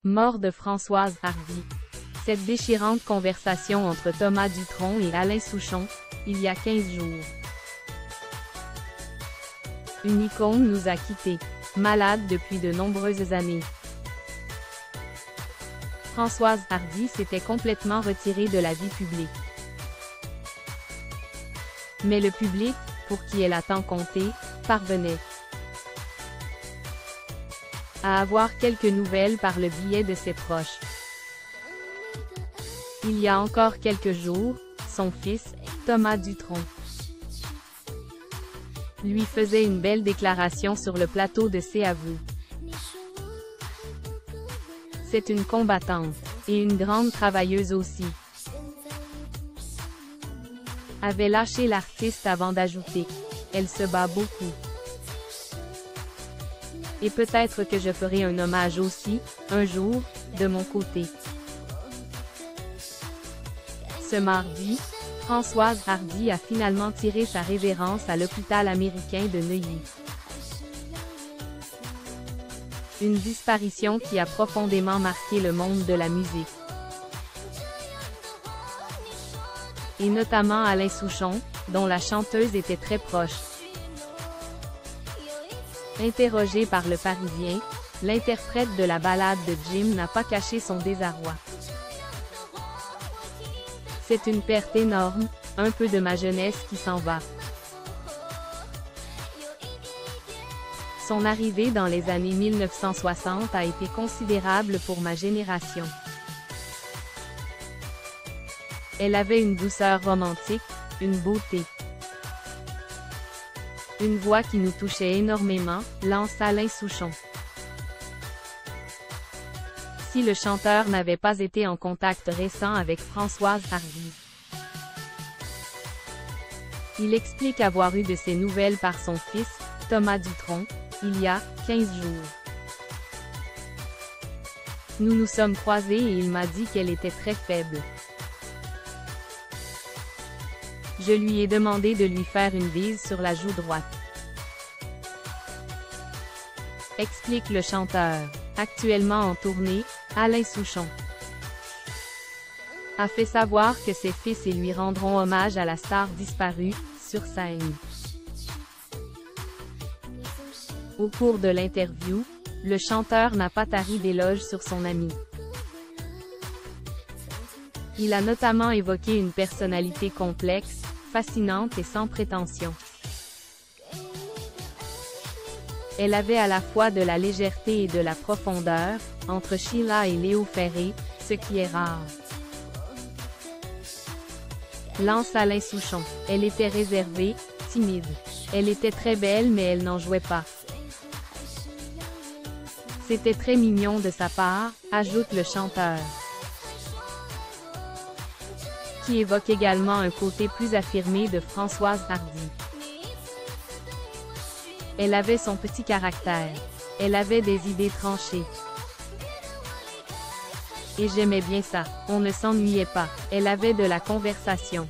Mort de Françoise Hardy. Cette déchirante conversation entre Thomas Dutronc et Alain Souchon, il y a 15 jours. Une icône nous a quittés, malade depuis de nombreuses années. Françoise Hardy s'était complètement retirée de la vie publique. Mais le public, pour qui elle a tant compté, parvenait à avoir quelques nouvelles par le biais de ses proches. Il y a encore quelques jours, son fils, Thomas Dutronc, lui faisait une belle déclaration sur le plateau de C'est à vous. C'est une combattante, et une grande travailleuse aussi, avait lâché l'artiste avant d'ajouter « Elle se bat beaucoup. Et peut-être que je ferai un hommage aussi, un jour, de mon côté. » Ce mardi, Françoise Hardy a finalement tiré sa révérence à l'hôpital américain de Neuilly. Une disparition qui a profondément marqué le monde de la musique. Et notamment Alain Souchon, dont la chanteuse était très proche. Interrogé par Le Parisien, l'interprète de la ballade de Jim n'a pas caché son désarroi. C'est une perte énorme, un peu de ma jeunesse qui s'en va. Son arrivée dans les années 1960 a été considérable pour ma génération. Elle avait une douceur romantique, une beauté. Une voix qui nous touchait énormément, lance Alain Souchon. Si le chanteur n'avait pas été en contact récent avec Françoise Hardy. Il explique avoir eu de ses nouvelles par son fils, Thomas Dutronc, il y a 15 jours. Nous nous sommes croisés et il m'a dit qu'elle était très faible. Je lui ai demandé de lui faire une bise sur la joue droite. Explique le chanteur, actuellement en tournée, Alain Souchon. A fait savoir que ses fils et lui rendront hommage à la star disparue, sur scène. Au cours de l'interview, le chanteur n'a pas tari d'éloges sur son ami. Il a notamment évoqué une personnalité complexe, fascinante et sans prétention. Elle avait à la fois de la légèreté et de la profondeur, entre Sheila et Léo Ferré, ce qui est rare. Lance Alain Souchon. Elle était réservée, timide. Elle était très belle mais elle n'en jouait pas. C'était très mignon de sa part, ajoute le chanteur, qui évoque également un côté plus affirmé de Françoise Hardy. Elle avait son petit caractère. Elle avait des idées tranchées. Et j'aimais bien ça, on ne s'ennuyait pas. Elle avait de la conversation.